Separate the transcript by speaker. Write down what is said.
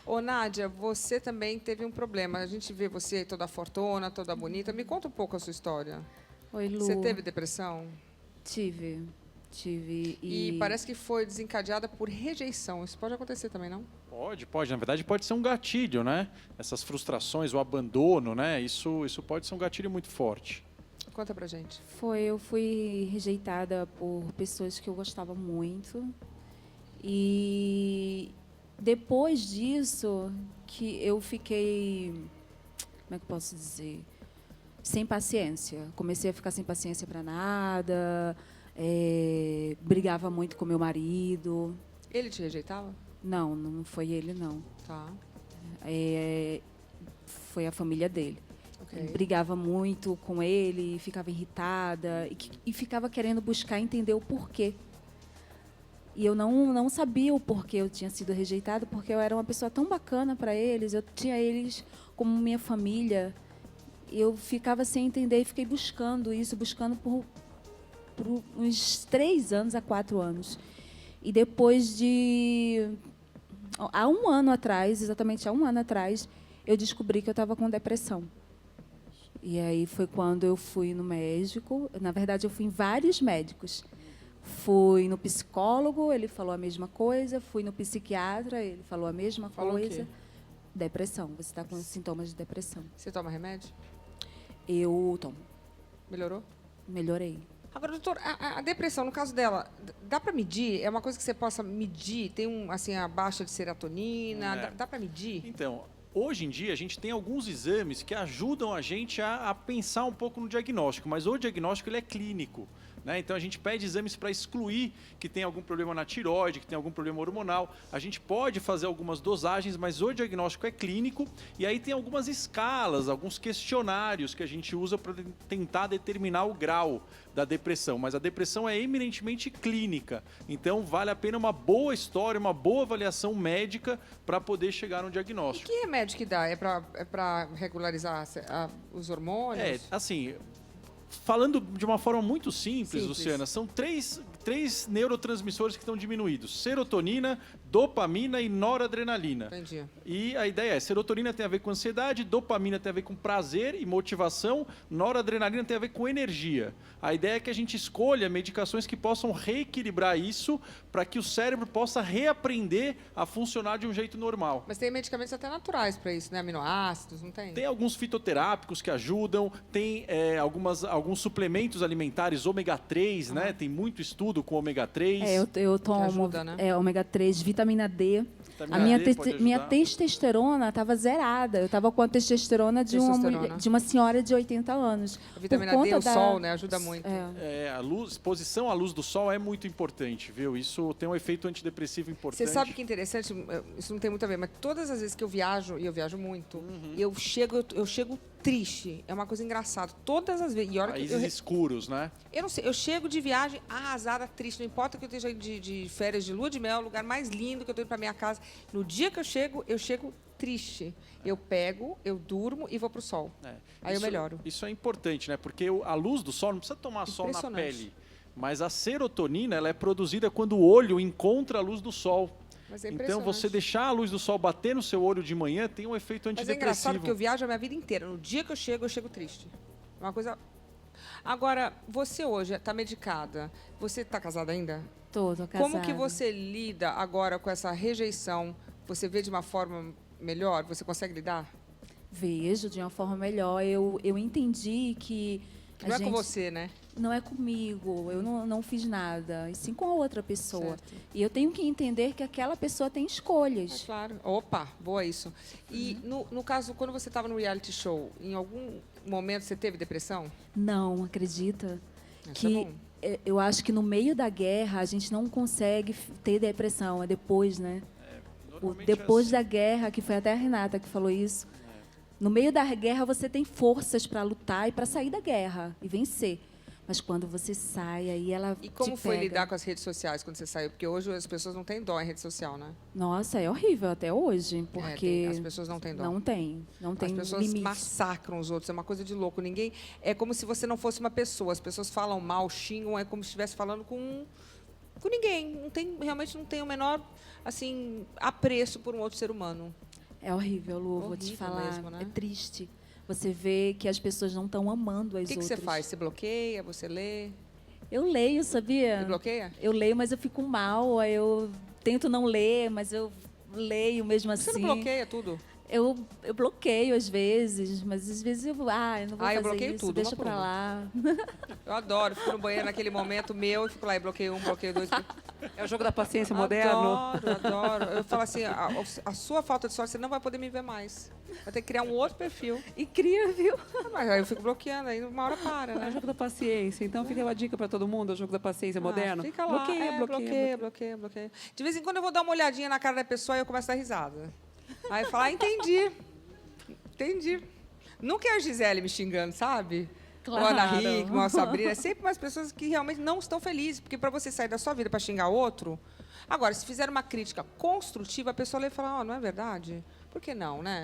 Speaker 1: Ô, Nádia, você também teve um problema. A gente vê você toda fortona, toda bonita. Me conta um pouco a sua história.
Speaker 2: Oi, Lu.
Speaker 1: Você teve depressão?
Speaker 2: Tive.
Speaker 1: E parece que foi desencadeada por rejeição. Isso pode acontecer também, não?
Speaker 3: Pode. Na verdade, pode ser um gatilho, né? Essas frustrações, o abandono, né? Isso pode ser um gatilho muito forte.
Speaker 1: Conta pra gente.
Speaker 2: Eu fui rejeitada por pessoas que eu gostava muito. E depois disso, que eu fiquei, como é que eu posso dizer? Sem paciência. Comecei a ficar sem paciência para nada, brigava muito com meu marido.
Speaker 1: Ele te rejeitava?
Speaker 2: Não foi ele, não.
Speaker 1: Tá.
Speaker 2: Foi a família dele.
Speaker 1: Ok.
Speaker 2: Brigava muito com ele, ficava irritada e ficava querendo buscar entender o porquê. E eu não sabia o porquê eu tinha sido rejeitada, porque eu era uma pessoa tão bacana para eles, eu tinha eles como minha família. Eu ficava sem entender e fiquei buscando por uns 3 anos a 4 anos. E depois de... Há um ano atrás, exatamente há um ano atrás, eu descobri que eu estava com depressão. E aí foi quando eu fui no médico. Na verdade, eu fui em vários médicos. Fui no psicólogo, ele falou a mesma coisa. Fui no psiquiatra, ele falou a mesma
Speaker 1: Falou
Speaker 2: coisa.
Speaker 1: o quê?
Speaker 2: Depressão. Você está com sintomas de depressão.
Speaker 1: Você toma remédio?
Speaker 2: Eu tomo.
Speaker 1: Melhorou?
Speaker 2: Melhorei.
Speaker 1: Agora, doutor, a depressão, no caso dela, dá para medir? É uma coisa que você possa medir? Tem assim, a baixa de serotonina? Dá para medir?
Speaker 3: Então, hoje em dia, a gente tem alguns exames que ajudam a gente a pensar um pouco no diagnóstico, mas o diagnóstico ele é clínico. Né? Então, a gente pede exames para excluir que tem algum problema na tireoide, que tem algum problema hormonal. A gente pode fazer algumas dosagens, mas o diagnóstico é clínico. E aí tem algumas escalas, alguns questionários que a gente usa para tentar determinar o grau da depressão. Mas a depressão é eminentemente clínica. Então, vale a pena uma boa história, uma boa avaliação médica para poder chegar no diagnóstico.
Speaker 1: E que remédio que dá? É para regularizar os hormônios?
Speaker 3: Assim... Falando de uma forma muito simples, Luciana, são três neurotransmissores que estão diminuídos: serotonina, dopamina e noradrenalina.
Speaker 1: Entendi.
Speaker 3: E a ideia é, serotonina tem a ver com ansiedade, dopamina tem a ver com prazer e motivação, noradrenalina tem a ver com energia. A ideia é que a gente escolha medicações que possam reequilibrar isso para que o cérebro possa reaprender a funcionar de um jeito normal.
Speaker 1: Mas tem medicamentos até naturais para isso, né? Aminoácidos, não tem?
Speaker 3: Tem alguns fitoterápicos que ajudam, tem alguns suplementos alimentares ômega 3, né? Tem muito estudo com ômega 3.
Speaker 2: Eu tomo
Speaker 1: ajuda, né?
Speaker 2: ômega 3, vitamina D.
Speaker 3: Vitamina D pode
Speaker 2: Minha
Speaker 3: ajudar.
Speaker 2: testosterona estava zerada. Eu estava com a testosterona de uma senhora de 80 anos.
Speaker 1: A vitamina D, o sol, né? Ajuda muito.
Speaker 3: A exposição à luz do sol é muito importante, viu? Isso tem um efeito antidepressivo importante.
Speaker 1: Você sabe que é interessante, isso não tem muito a ver, mas todas as vezes que eu viajo, e eu viajo muito, eu chego triste. É uma coisa engraçada. Todas as vezes. E olha
Speaker 3: Países escuros, né?
Speaker 1: Eu não sei, eu chego de viagem arrasada, triste. Não importa que eu esteja de férias de lua de mel, o lugar mais lindo que eu estou indo para minha casa. No dia que eu chego triste. Eu pego, eu durmo e vou pro sol. Aí eu melhoro.
Speaker 3: Isso é importante, né? Porque a luz do sol, não precisa tomar sol na pele. Mas a serotonina, ela é produzida quando o olho encontra a luz do sol.
Speaker 1: Mas é
Speaker 3: então, você deixar a luz do sol bater no seu olho de manhã tem um efeito antidepressivo.
Speaker 1: Mas é engraçado porque eu viajo a minha vida inteira. No dia que eu chego triste. É uma coisa... Agora, você hoje está medicada. Você está casada ainda?
Speaker 2: Tô casada.
Speaker 1: Como que você lida agora com essa rejeição? Você vê de uma forma melhor? Você consegue lidar?
Speaker 2: Vejo de uma forma melhor. Eu entendi que...
Speaker 1: Não é com você, né?
Speaker 2: Não é comigo, eu não fiz nada, e sim com a outra pessoa.
Speaker 1: Certo.
Speaker 2: E eu tenho que entender que aquela pessoa tem escolhas.
Speaker 1: Claro. Opa, boa isso. E no caso, quando você estava no reality show, em algum momento você teve depressão?
Speaker 2: Não, acredita?
Speaker 1: Isso
Speaker 2: Que
Speaker 1: é bom.
Speaker 2: eu acho que no meio da guerra a gente não consegue ter depressão, é depois, né? Depois
Speaker 3: assim.
Speaker 2: da guerra, que foi até a Renata que falou isso. No meio da guerra você tem forças para lutar e para sair da guerra e vencer. Mas quando você sai, aí ela
Speaker 1: E como
Speaker 2: te
Speaker 1: foi
Speaker 2: pega.
Speaker 1: lidar com as redes sociais quando você saiu? Porque hoje as pessoas não têm dó em rede social, né?
Speaker 2: Nossa, é horrível até hoje, porque
Speaker 1: as pessoas não têm dó.
Speaker 2: Não tem
Speaker 1: As pessoas
Speaker 2: limite.
Speaker 1: massacram os outros, é uma coisa de louco. Ninguém é como se você não fosse uma pessoa. As pessoas falam mal, xingam, é como se estivesse falando com ninguém. Realmente não tem o menor assim apreço por um outro ser humano.
Speaker 2: É horrível, Lu, vou te
Speaker 1: Horrível
Speaker 2: falar.
Speaker 1: mesmo, né?
Speaker 2: É triste. Você vê que as pessoas não estão amando as
Speaker 1: O que
Speaker 2: outras.
Speaker 1: você faz? Você bloqueia? Você lê?
Speaker 2: Eu leio, sabia?
Speaker 1: Você bloqueia?
Speaker 2: Eu leio, mas eu fico mal. Aí eu tento não ler, mas eu leio mesmo assim.
Speaker 1: Você não bloqueia tudo?
Speaker 2: Eu bloqueio às vezes, mas às vezes eu não vou
Speaker 1: Eu
Speaker 2: fazer
Speaker 1: bloqueio
Speaker 2: isso,
Speaker 1: tudo,
Speaker 2: deixa
Speaker 1: uma por
Speaker 2: pra
Speaker 1: uma.
Speaker 2: lá.
Speaker 1: Eu adoro. Fico no banheiro naquele momento meu e fico lá e bloqueio um, bloqueio dois.
Speaker 4: É o jogo da paciência moderno.
Speaker 1: Adoro. Eu falo assim, a sua falta de sorte, você não vai poder me ver mais. Vai ter que criar um outro perfil.
Speaker 2: Incrível.
Speaker 1: Mas aí eu fico bloqueando, aí uma hora para,
Speaker 4: É o
Speaker 1: né?
Speaker 4: jogo da paciência. Então fica uma dica para todo mundo, é o jogo da paciência moderno.
Speaker 1: Fica lá.
Speaker 4: Bloqueia.
Speaker 1: Bloqueia. De vez em quando eu vou dar uma olhadinha na cara da pessoa e eu começo a dar risada. Aí eu falo, entendi. Nunca é a Gisele me xingando, sabe?
Speaker 2: Claro.
Speaker 1: Ou a Ana Hickman, a Sabrina. É sempre umas pessoas que realmente não estão felizes. Porque para você sair da sua vida para xingar outro... Agora, se fizer uma crítica construtiva, a pessoa lê e fala, não é verdade? Por que não, né?